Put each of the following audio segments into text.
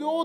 2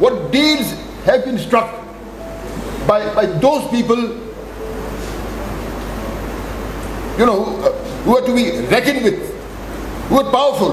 what deals have been struck by those people, you know, who are to be reckoned with, who are powerful.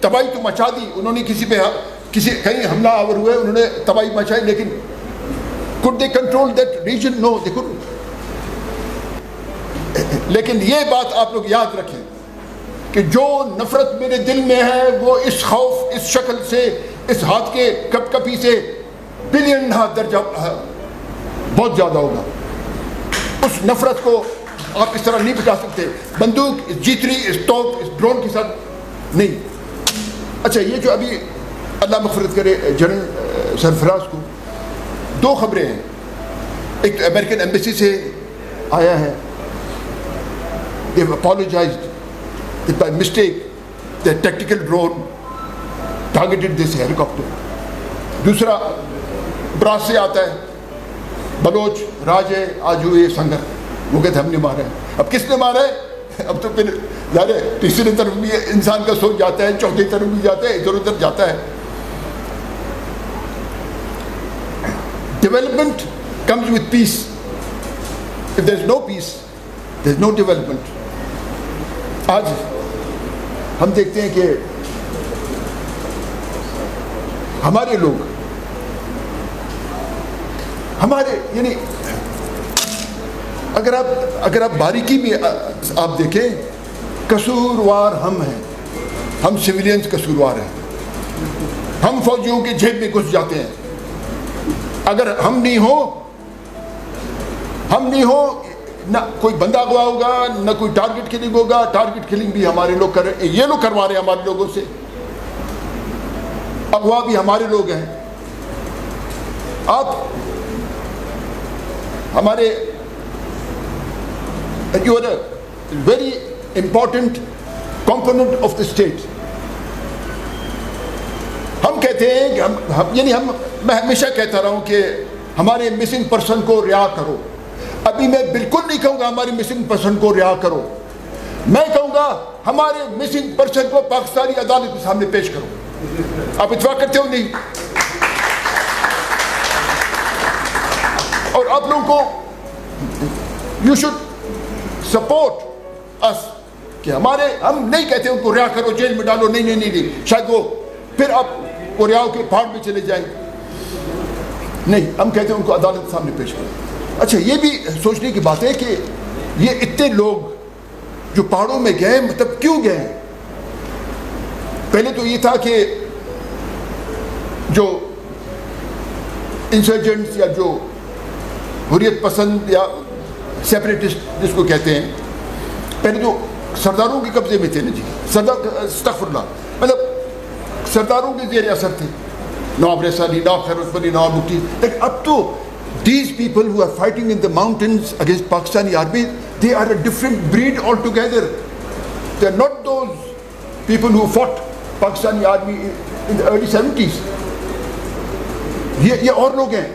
تباہی تو مچا دی, انہوں نے کسی کہیں حملہ آور ہوئے, انہوں نے تباہی مچائی, لیکن could they control that region? No, they couldn't. لیکن یہ بات آپ لوگ یاد رکھیں کہ جو نفرت میرے دل میں ہے وہ اس خوف, اس شکل سے, اس ہاتھ کے کپ کپی سے بلین درجہ بہت زیادہ ہوگا. اس نفرت کو آپ اس طرح نہیں بچا سکتے بندوق, اس جیتری, اس توپ, اس ڈرون کے ساتھ نہیں. اچھا, یہ جو ابھی اللہ مغفرت کرے جنرل سرفراز کو 2 خبریں ہیں. ایک تو امریکن ایمبیسی سے آیا ہے, they've apologized that by mistake the tactical drone targeted this helicopter. دوسرا براس سے آتا ہے, بلوچ راجے آجوئے سنگر, وہ کہتے ہم نے مارا ہے. اب کس نے مارا ہے؟ اب تو پھر ظاہر ہے تیسری طرف بھی انسان کا سوچ جاتا ہے, چوتھی طرف بھی جاتا ہے, ادھر ادھر جاتا ہے. Development comes with peace. If there is no peace, there is no development. آج ہم دیکھتے ہیں کہ ہمارے لوگ, ہمارے یعنی اگر آپ باریکی میں آپ دیکھیں, قصوروار ہم ہیں, ہم سویلینز قصوروار ہیں. ہم فوجیوں کے جیب میں گھس جاتے ہیں. اگر ہم نہیں ہو نہ کوئی بندہ اغوا ہوگا, نہ کوئی ٹارگٹ کلنگ ہوگا. ٹارگٹ کلنگ بھی ہمارے لوگ کر رہے ہیں, یہ لوگ کروا رہے ہیں ہمارے لوگوں سے. اغوا بھی ہمارے لوگ ہیں. آپ ہمارے you are a very important component of the state. ہم کہتے ہیں کہ میں ہمیشہ کہتا رہا ہوں کہ ہمارے مسنگ پرسن کو رہا کرو. ابھی میں بالکل نہیں کہوں گا ہمارے مسنگ پرسن کو رہا کرو, میں کہوں گا ہمارے مسنگ پرسن کو پاکستانی عدالت کے سامنے پیش کرو. آپ اتفاق کرتے ہو نہیں؟ اور آپ لوگوں کو یو شوڈ سپورٹ اس کہ ہم نہیں کہتے ان کو رہا کرو, جیل میں ڈالو, نہیں, شاید وہ پھر آپ وہ رہاؤ کے پھاڑ میں چلے جائیں. نہیں, ہم کہتے ہیں ان کو عدالت کے سامنے پیش کرو. اچھا, یہ بھی سوچنے کی بات ہے کہ یہ اتنے لوگ جو پہاڑوں میں گئے, مطلب کیوں گئے؟ پہلے تو یہ تھا کہ جو انسرجنٹس یا جو حریت پسند یا سیپریٹسٹ جس کو کہتے ہیں, پہلے تو سرداروں کے قبضے میں تھے نا جی, استغفر اللہ, مطلب سرداروں کے زیر اثر تھے, نواب ریسانی, نواب خیر عثمانی, نواب مفتی. لیکن اب تو these people who are fighting in the mountains against Pakistani army, they are a different breed altogether. They are not those people who fought Pakistani army in the early 70s. یہ اور لوگ ہیں,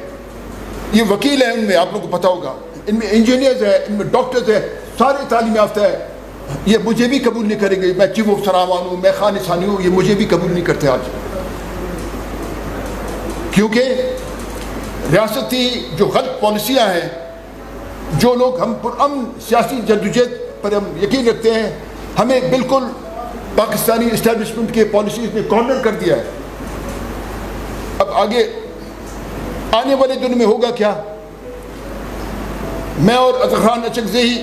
یہ وکیل ہیں, ان میں آپ لوگوں کو پتا ہوگا, ان میں انجینئرز ہیں, ان میں ڈاکٹرز ہیں, سارے تعلیم یافتہ ہیں. یہ مجھے بھی قبول نہیں کریں گے, میں چیف آف سراوان ہوں, میں خان ثانی ہوں, یہ مجھے بھی قبول نہیں کرتے آج. کیونکہ ریاستی جو غلط پالیسیاں ہیں, جو لوگ ہم پرامن سیاسی جدوجہد پر ہم یقین رکھتے ہیں, ہمیں بالکل پاکستانی اسٹیبلشمنٹ کے پالیسیز نے کارنر کر دیا ہے. اب آگے آنے والے دن میں ہوگا کیا؟ میں اور اظہر خان اچکزئی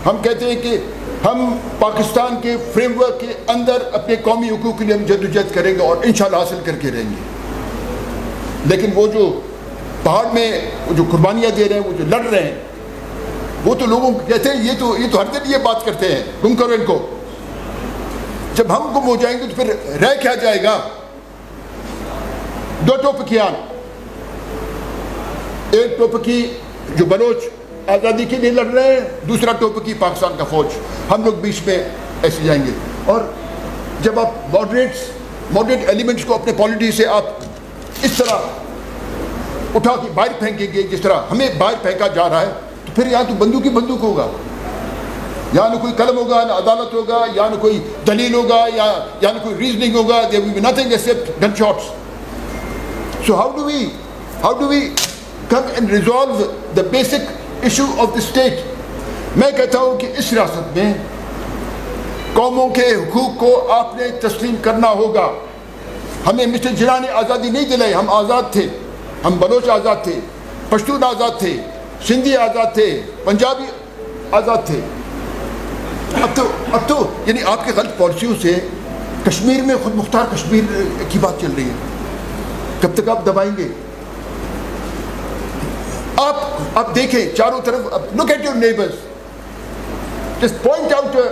ہم کہتے ہیں کہ ہم پاکستان کے فریم ورک کے اندر اپنے قومی حقوق کے لیے ہم جدوجہد کریں گے اور انشاءاللہ حاصل کر کے رہیں گے. لیکن وہ جو پہاڑ میں وہ جو قربانیاں دے رہے ہیں, وہ جو لڑ رہے ہیں, وہ تو لوگوں کو کہتے ہیں یہ تو ہر دن یہ بات کرتے ہیں, گم کرو ان کو. جب ہم گم ہو جائیں گے تو پھر رہ کیا جائے گا؟ 2 ٹوپکیان, ایک ٹوپکی جو بلوچ آزادی کے لیے لڑ رہے ہیں, دوسرا ٹوپکی پاکستان کا فوج. ہم لوگ بیچ میں ایسے جائیں گے. اور جب آپ ماڈریٹ ایلیمنٹس کو اپنے پالیٹی سے آپ اس طرح اٹھا کے باہر پھینکیں گے جس طرح ہمیں باہر پھینکا جا رہا ہے, تو پھر یہاں تو بندوق ہی بندوق ہوگا, یا نہ کوئی قلم ہوگا, نہ عدالت ہوگا, یا نہ کوئی دلیل ہوگا, یا نہ کوئی ریزننگ ہوگا. there will be nothing except gunshots. So how do we come and resolve the basic issue of the state? میں کہتا ہوں کہ اس ریاست میں قوموں کے حقوق کو آپ نے تسلیم کرنا ہوگا. ہمیں مسٹر جناح نے آزادی نہیں دلائی, ہم آزاد تھے, ہم بلوچ آزاد تھے, پشتون آزاد تھے, سندھی آزاد تھے, پنجابی آزاد تھے. اب تو یعنی آپ کے غلط پالیسیوں سے کشمیر میں خود مختار کشمیر کی بات چل رہی ہے. کب تک آپ دبائیں گے؟ آپ دیکھیں چاروں طرف, look at your neighbors, just point out a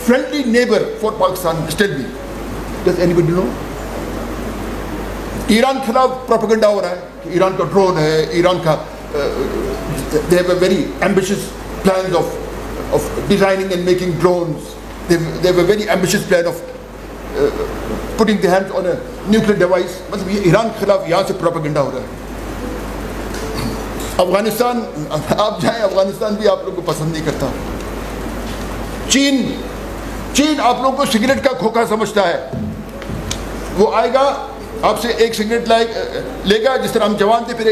friendly neighbor for Pakistan. Tell me, does anybody know? Iran کے خلاف پروپیگنڈا ہو رہا ہے کہ ایران کا ڈرون ہے, ایران کا they have a very ambitious plans of designing and making drones. They have a very ambitious plan of putting their hands on a nuclear device. مطلب یہ ایران کے خلاف یہاں سے پروپیگنڈا ہو رہا ہے. افغانستان, آپ جائیں, افغانستان بھی آپ لوگوں کو پسند نہیں کرتا. چین آپ لوگوں کو سگریٹ کا کھوکھا سمجھتا ہے. وہ آئے گا آپ سے ایک سگریٹ لے گا, جس طرح ہم جوان تھے, پھر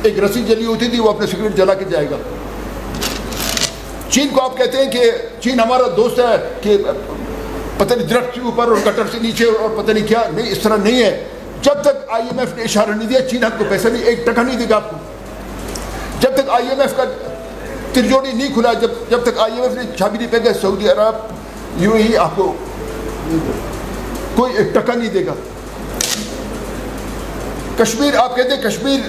ایک رسی جلی ہوتی تھی, وہ اپنا سگریٹ جلا کے جائے گا. چین کو آپ کہتے ہیں کہ چین ہمارا دوست ہے, کہ پتہ نہیں درخت کے اوپر اور گٹر سے نیچے اور پتہ نہیں کیا. نہیں, اس طرح نہیں ہے. جب تک آئی ایم ایف نے اشارہ نہیں دیا, چین آپ کو پیسہ نہیں, ایک ٹکا نہیں دے گا آپ کو. جب تک آئی ایم ایف کا ترجوڑی نہیں کھلا, جب تک آئی ایم ایف نے چابی نہیں پھینکا, سعودی عرب یوں ہی آپ کو کوئی ایک ٹکا نہیں دے گا. کشمیر آپ کہتے ہیں کشمیر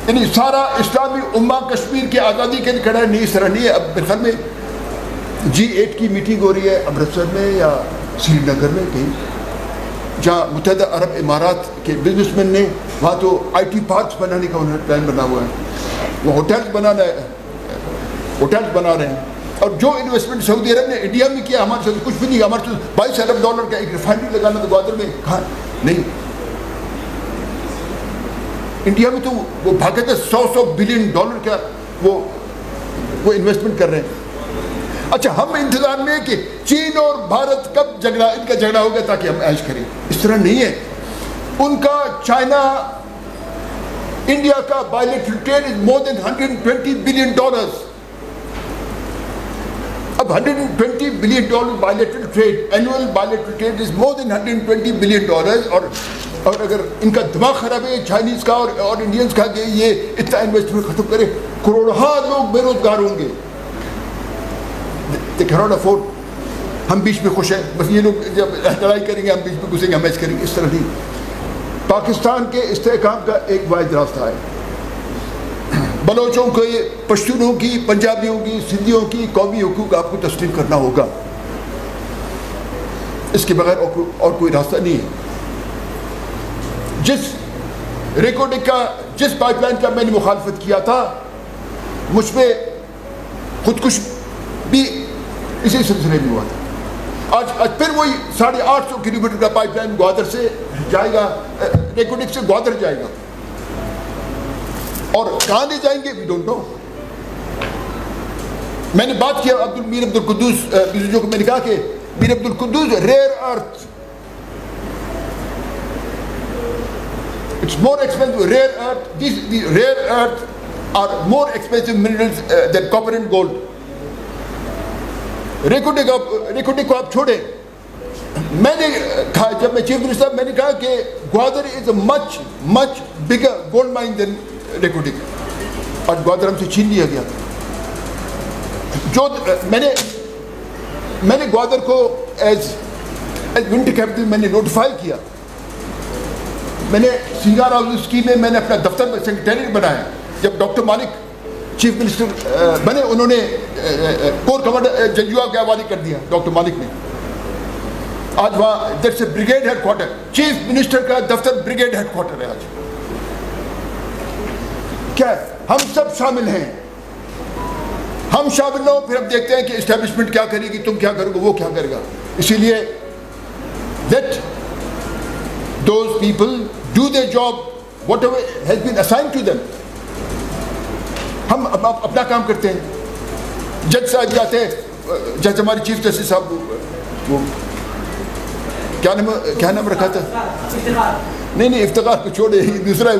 یعنی سارا اسلامی امہ کشمیر کی آزادی کے لیے کھڑا ہے. نہیں, اس طرح نہیں ہے. اب میرے خیال میں G8 کی میٹنگ ہو رہی ہے امرتسر میں یا سری نگر میں کہیں, جہاں متحدہ عرب امارات کے بزنس مین نے وہاں تو IT پارکس بنانے کا انہوں نے پلان بنا ہوا ہے. وہ ہوٹلز بنا رہے ہیں. اور جو انویسٹمنٹ سعودی عرب نے انڈیا میں کیا, ہمارے ساتھ کچھ بھی نہیں. ہمارے ساتھ $22 ارب کا ایک ریفائنری لگانا تو گوادر میں کہاں نہیں. انڈیا میں تو وہ بھاگے تھے $100 بلین کا وہ انویسٹمنٹ کر رہے ہیں. اچھا, ہم انتظار میں کہ چین اور بھارت کب ان کا جھگڑا ہوگا تاکہ ہم عیش کریں. اس طرح نہیں ہے. ان کا چائنا انڈیا کا bilateral trade is more than $120 billion. اب $120 billion bilateral trade, annual bilateral trade is more than $120 billion. اور اگر ان کا دماغ خراب ہے چائنیز کا اور انڈینز کا کہ یہ اتنا انویسٹمنٹ ختم کرے, کروڑوں لوگ بے روزگار ہوں گے. They cannot afford. ہم بیچ میں خوش ہیں, بس یہ لوگ جب لڑائی کریں گے ہم بیچ میں گھسیں گے, ہم میچ کریں گے. اس طرح نہیں. پاکستان کے استحکام کا ایک واحد راستہ ہے. بلوچوں کے, پشتونوں کی, پنجابیوں کی, سندھیوں کی قومی حقوق آپ کو تسلیم کرنا ہوگا. اس کے بغیر اور کوئی راستہ نہیں ہے. جس ریکارڈنگ کا, جس پائپ لائن کا میں نے مخالفت کیا تھا, مجھ پہ خودکش بھی اسی سلسلے میں ہوا تھا. آج پھر وہی 850 کلومیٹر کا پائپ لائن گوادر سے جائے گا, ریکارڈنگ سے گوادر جائے گا. اور کہاں لے جائیں گے, وی ڈونٹ نو. میں نے بات کیا میر عبد القدوس کو, میں نے کہا کہ Mir Abdul Quddus rare earth, it's more expensive. Rare earth, the rare earth are more expensive minerals than copper and gold. Recording کو آپ چھوڑیں. میں نے کہا, جب میں چیف منسٹر, میں نے کہا کہ گوادر از اے much bigger gold mine than recording. آج گوادر ہم سے چھین لیا گیا. جو میں نے گوادر کو ایز ونٹر کیپٹل میں نے نوٹیفائی کیا. میں نے سنگار ہاؤس اسکیم میں نے اپنا دفتر میں سیکریٹریٹ بنایا. جب ڈاکٹر مالک چیف منسٹر بنے, انہوں نے کور کمانڈر جنجوا کے حوالے کر دیا ڈاکٹر مالک نے. آج وہاں that's a brigade head quarter, chief minister کا دفتر بریگیڈ ہیڈ کوارٹر ہے. آج کیا ہے, ہم سب شامل ہیں. ہم شامل نہ ہو, پھر ہم دیکھتے ہیں کہ اسٹیبلشمنٹ کیا کرے گی, تم کیا کرو گے, وہ کیا کرے گا. اسی لیے let those people do their job whatever has been assigned to them. ہم اپنا کام کرتے ہیں. جج صاحب جاتے ہیں, جج ہمارے چیف جسٹس صاحب, وہ کیا نام رکھا تھا, نہیں افتخار کو چھوڑے, دوسرا ہے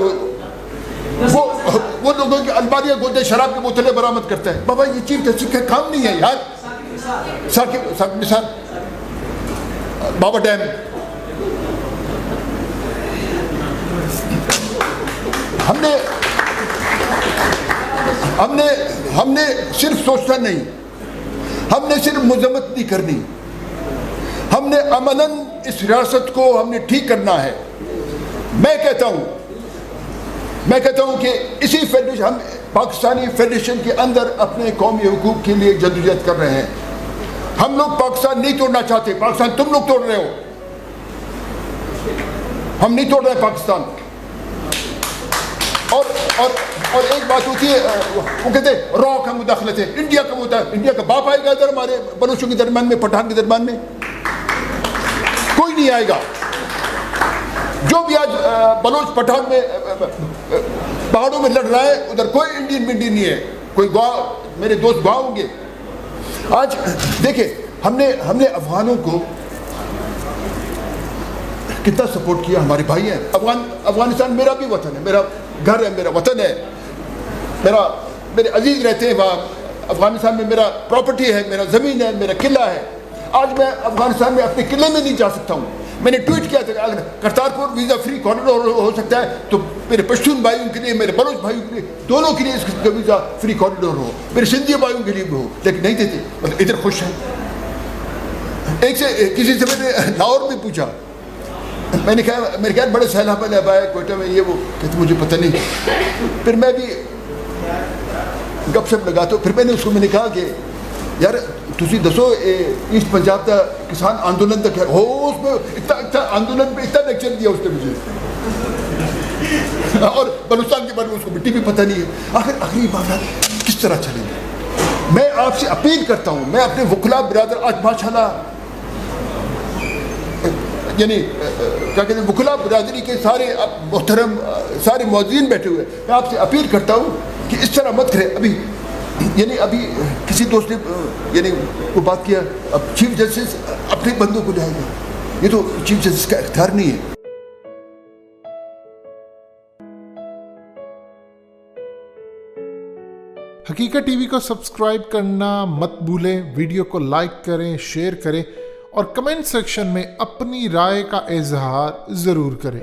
وہ لوگوں کی الماریاں گودے شراب کی بوتلیں برآمد کرتا ہے. بابا یہ چیف جسٹس کا کام نہیں ہے یار. ثاقب نثار بابا ڈیم. ہم نے صرف سوچنا نہیں, ہم نے صرف مذمت نہیں کرنی, ہم نے امناً اس ریاست کو ہم نے ٹھیک کرنا ہے. میں کہتا ہوں کہ اسی فیڈریشن, ہم پاکستانی فیڈریشن کے اندر اپنے قومی حقوق کے لیے جدوجہد کر رہے ہیں. ہم لوگ پاکستان نہیں توڑنا چاہتے, پاکستان تم لوگ توڑ رہے ہو, ہم نہیں توڑ رہے پاکستان. اور ایک بات ہوتی ہے, وہ کہتے ہیں را کا مداخلت ہے, انڈیا کا ہوتا ہے, انڈیا کا باپ آئے گا ادھر ہمارے بلوچوں کے درمیان میں, پٹھان کے درمیان میں؟ کوئی نہیں آئے گا. جو بھی آج بلوچ پٹھان میں پہاڑوں میں لڑ رہا ہے, ادھر کوئی انڈین نہیں ہے, کوئی گوا, میرے دوست گوا ہوں گے. آج دیکھیں ہم نے افغانوں کو کتنا سپورٹ کیا, ہمارے بھائی ہیں. افغانستان میرا بھی وطن ہے, میرا گھر ہے, میرا وطن ہے, میرے عزیز رہتے ہیں وہاں. افغانستان میں میرا پراپرٹی ہے, میرا زمین ہے, میرا قلعہ ہے. آج میں افغانستان میں اپنے قلعے میں نہیں جا سکتا ہوں. میں نے ٹویٹ کیا تھا اگر کرتارپور ویزا فری کوریڈور ہو سکتا ہے تو میرے پشتون بھائیوں کے لیے, میرے بلوچ بھائیوں کے لیے, دونوں کے لیے اس کا ویزا فری کوریڈور ہو, میرے سندھی بھائیوں کے لیے بھی ہو, لیکن نہیں دیتے. مطلب ادھر خوش ہیں. کسی سے میں نے لاہور میں پوچھا, میں نے کہا میرے خیال بڑے سیلاب آئے کوئٹہ میں, یہ وہ کہتے مجھے پتہ نہیں. پھر میں بھی گپ شپ لگاتا ہوں. پھر میں نے کہا کہ یار تسی دسو ایسٹ پنجاب کا کسان آندولن تک ہے ہو, اس میں اتنا آندولن پہ اتنا لیکچر دیا اس نے مجھے, اور بلوچستان کے بارے میں اس کو مٹی بھی پتہ نہیں ہے. آخری معاملات کس طرح چلیں گے؟ میں آپ سے اپیل کرتا ہوں, میں اپنے وکلا برادر, آج ماشاءاللہ یعنی کیا کہتے ہیں وکلا برادری کے سارے محترم سارے معززین بیٹھے ہوئے, میں آپ سے اپیل کرتا ہوں کہ اس طرح مت کرے. ابھی کسی دوست نے یعنی وہ بات کیا, اب چیف جسٹس اپنے بندوں کو لائے گا, یہ تو چیف جسٹس کا اختیار نہیں ہے. حقیقت ٹی وی کو سبسکرائب کرنا مت بھولیں, ویڈیو کو لائک کریں, شیئر کریں اور کمنٹ سیکشن میں اپنی رائے کا اظہار ضرور کریں.